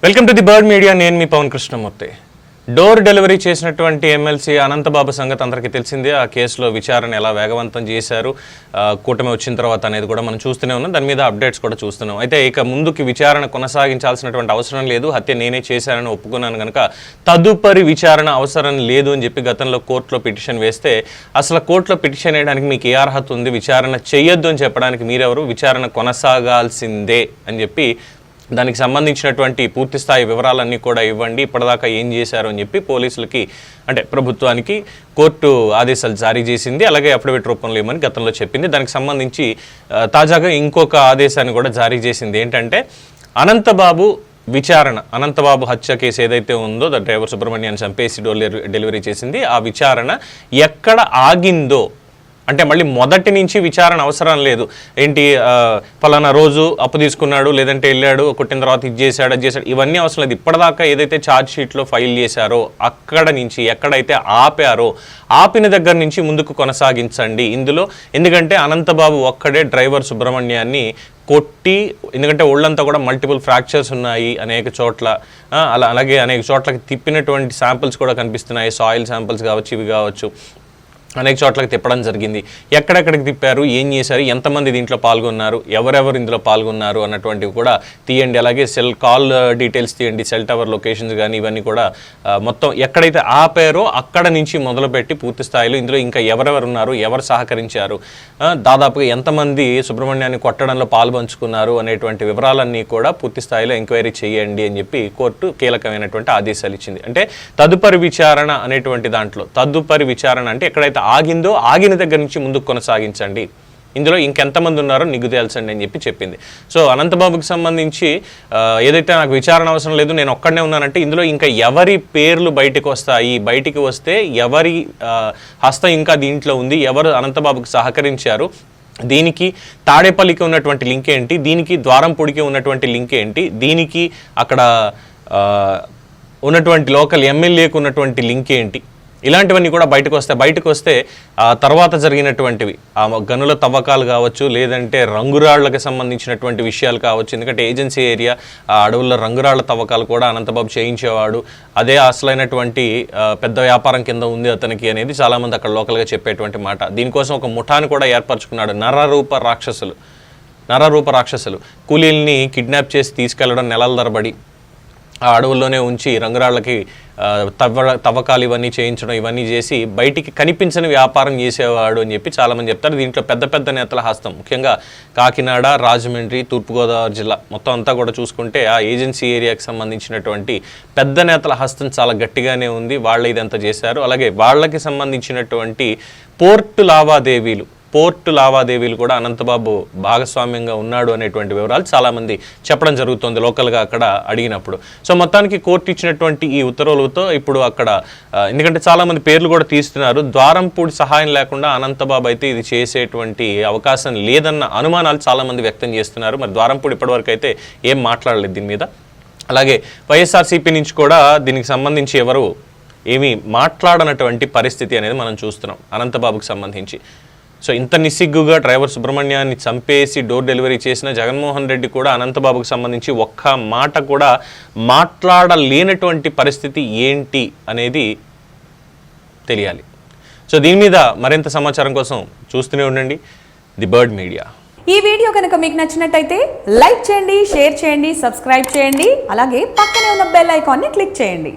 Welcome to the bird media. నేను మీ Pawan Krishnamurthy. Door delivery చేసినటువంటి MLC Anantha Babu సంగతి అందరికీ తెలిసిందే. ఆ కేసులో విచారణ ఎలా వేగవంతం చేశారు, కూటమి వచ్చిన తర్వాత అనేది కూడా మనం చూస్తూనే ఉన్నాం. దాని మీద అప్డేట్స్ కూడా చూస్తున్నాం. అయితే ఇక ముందుకి విచారణ కొనసాగించాల్సినటువంటి అవసరం లేదు, హత్య నేనే చేశానని ఒప్పుకున్నాను కనుక తదుపరి విచారణ అవసరం లేదు అని చెప్పి గతంలో కోర్టులో పిటిషన్ వేస్తే, అసలు కోర్టులో పిటిషన్ వేయడానికి మీకు ఏ అర్హత ఉంది, విచారణ చేయొద్దు అని చెప్పడానికి మీరెవరు, విచారణ కొనసాగాల్సిందే అని చెప్పి దానికి సంబంధించినటువంటి పూర్తి స్థాయి వివరాలన్నీ కూడా ఇవ్వండి, ఇప్పటిదాకా ఏం చేశారు అని చెప్పి పోలీసులకి అంటే ప్రభుత్వానికి కోర్టు ఆదేశాలు జారీ చేసింది. అలాగే అఫిడవిట్ రూపంలో ఇవ్వమని గతంలో చెప్పింది. దానికి సంబంధించి తాజాగా ఇంకొక ఆదేశాన్ని కూడా జారీ చేసింది. ఏంటంటే అనంతబాబు విచారణ, అనంతబాబు హత్య కేసు ఏదైతే ఉందో డ్రైవర్ సుబ్రహ్మణ్యాన్ని చంపేసి డెలివరీ చేసింది, ఆ విచారణ ఎక్కడ ఆగిందో, అంటే మళ్ళీ మొదటి నుంచి విచారణ అవసరం లేదు. ఏంటి ఫలానా రోజు అప్పు తీసుకున్నాడు, లేదంటే వెళ్ళాడు, కొట్టిన తర్వాత ఇది చేశాడు, అది చేశాడు, ఇవన్నీ అవసరం లేదు. ఇప్పటిదాకా ఏదైతే ఛార్జ్ షీట్లో ఫైల్ చేశారో అక్కడ నుంచి ఎక్కడైతే ఆపారో ఆపిన దగ్గర నుంచి ముందుకు కొనసాగించండి ఇందులో. ఎందుకంటే అనంతబాబు ఒక్కడే డ్రైవర్ సుబ్రహ్మణ్యాన్ని కొట్టి, ఎందుకంటే ఒళ్ళంతా కూడా మల్టిపుల్ ఫ్రాక్చర్స్ ఉన్నాయి అనేక చోట్ల, అలాగే అనేక చోట్లకి తిప్పినటువంటి శాంపిల్స్ కూడా కనిపిస్తున్నాయి. సాయిల్ శాంపిల్స్ కావచ్చు, ఇవి కావచ్చు, అనేక చోట్లకి తిప్పడం జరిగింది. ఎక్కడెక్కడికి తిప్పారు, ఏం చేశారు, ఎంతమంది దీంట్లో పాల్గొన్నారు, ఎవరెవరు ఇందులో పాల్గొన్నారు అన్నటువంటివి కూడా తీయండి. అలాగే సెల్ కాల్ డీటెయిల్స్ తీయండి, సెల్ టవర్ లొకేషన్స్ కానీ ఇవన్నీ కూడా మొత్తం ఎక్కడైతే ఆపారో అక్కడ నుంచి మొదలుపెట్టి పూర్తి స్థాయిలో ఇందులో ఇంకా ఎవరెవరు ఉన్నారు, ఎవరు సహకరించారు, దాదాపుగా ఎంతమంది సుబ్రహ్మణ్యాన్ని కొట్టడంలో పాల్పంచుకున్నారు అనేటువంటి వివరాలన్నీ కూడా పూర్తి స్థాయిలో ఎంక్వైరీ చేయండి అని చెప్పి కోర్టు కీలకమైనటువంటి ఆదేశాలు ఇచ్చింది. అంటే తదుపరి విచారణ అనేటువంటి దాంట్లో, తదుపరి విచారణ అంటే ఎక్కడైతే ఆగిందో ఆగిన దగ్గర నుంచి ముందుకు కొనసాగించండి, ఇందులో ఇంకెంతమంది ఉన్నారో నిగ్గు తేల్చండి అని చెప్పి చెప్పింది. సో అనంతబాబుకి సంబంధించి ఏదైతే నాకు విచారణ అవసరం లేదు, నేను ఒక్కడనే ఉన్నానంటే ఇందులో ఇంకా ఎవరి పేర్లు బయటకు వస్తాయి, బయటికి వస్తే ఎవరి హస్తం ఇంకా దీంట్లో ఉంది, ఎవరు అనంతబాబుకి సహకరించారు, దీనికి తాడేపల్లికి ఉన్నటువంటి లింక్ ఏంటి, దీనికి ద్వారంపూడికి ఉన్నటువంటి లింక్ ఏంటి, దీనికి అక్కడ ఉన్నటువంటి లోకల్ ఎమ్మెల్యేకు ఉన్నటువంటి లింక్ ఏంటి, ఇలాంటివన్నీ కూడా బయటకు వస్తే తర్వాత జరిగినటువంటివి ఆ గనుల తవ్వకాలు కావచ్చు, లేదంటే రంగురాళ్లకు సంబంధించినటువంటి విషయాలు కావచ్చు. ఎందుకంటే ఏజెన్సీ ఏరియా, ఆ అడవుల్లో రంగురాళ్ల తవ్వకాలు కూడా అనంతబాబు చేయించేవాడు, అదే అసలైనటువంటి పెద్ద వ్యాపారం కింద ఉంది అతనికి అనేది చాలామంది అక్కడ లోకల్గా చెప్పేటువంటి మాట. దీనికోసం ఒక ముఠాను కూడా ఏర్పరచుకున్నాడు. నరరూప రాక్షసులు కూలీల్ని కిడ్నాప్ చేసి తీసుకెళ్లడం, నెలల తరబడి ఆ అడవుల్లోనే ఉంచి రంగురాళ్ళకి తవ్వకాలు ఇవన్నీ చేయించడం, ఇవన్నీ చేసి బయటికి కనిపించని వ్యాపారం చేసేవాడు అని చెప్పి చాలామంది చెప్తారు. దీంట్లో పెద్ద పెద్ద నేతల హస్తం, ముఖ్యంగా కాకినాడ, రాజమండ్రి, తూర్పుగోదావరి జిల్లా మొత్తం అంతా కూడా చూసుకుంటే ఆ ఏజెన్సీ ఏరియాకి సంబంధించినటువంటి పెద్ద నేతల హస్తం చాలా గట్టిగానే ఉంది. వాళ్ళు ఇదంతా చేశారు. అలాగే వాళ్ళకి సంబంధించినటువంటి పోర్టు లావాదేవీలు కూడా అనంతబాబు భాగస్వామ్యంగా ఉన్నాడు అనేటువంటి వివరాలు చాలామంది చెప్పడం జరుగుతుంది లోకల్గా అక్కడ అడిగినప్పుడు. సో మొత్తానికి కోర్టు ఇచ్చినటువంటి ఈ ఉత్తర్వులతో ఇప్పుడు అక్కడ, ఎందుకంటే చాలామంది పేర్లు కూడా తీస్తున్నారు, ద్వారంపూడి సహాయం లేకుండా అనంతబాబు అయితే ఇది చేసేటువంటి అవకాశం లేదన్న అనుమానాలు చాలామంది వ్యక్తం చేస్తున్నారు. మరి ద్వారంపూడి ఇప్పటివరకు అయితే ఏం మాట్లాడలేదు దీని మీద. అలాగే వైఎస్ఆర్సీపీ నుంచి కూడా దీనికి సంబంధించి ఎవరు ఏమీ మాట్లాడనటువంటి పరిస్థితి అనేది మనం చూస్తున్నాం అనంతబాబుకి సంబంధించి. సో ఇంత నిస్సిగ్గుగా డ్రైవర్ సుబ్రహ్మణ్యాన్ని చంపేసి డోర్ డెలివరీ చేసిన జగన్మోహన్ రెడ్డి కూడా అనంతబాబుకు సంబంధించి ఒక్క మాట కూడా మాట్లాడలేనటువంటి పరిస్థితి ఏంటి అనేది తెలియాలి. సో దీని మీద మరింత సమాచారం కోసం చూస్తూనే ఉండండి ది బర్డ్ మీడియా. ఈ వీడియో కనుక మీకు నచ్చినట్టయితే లైక్ చేయండి, షేర్ చేయండి, సబ్స్క్రైబ్ చేయండి. అలాగే పక్కనే ఉన్న బెల్ ఐకాన్ని క్లిక్ చేయండి.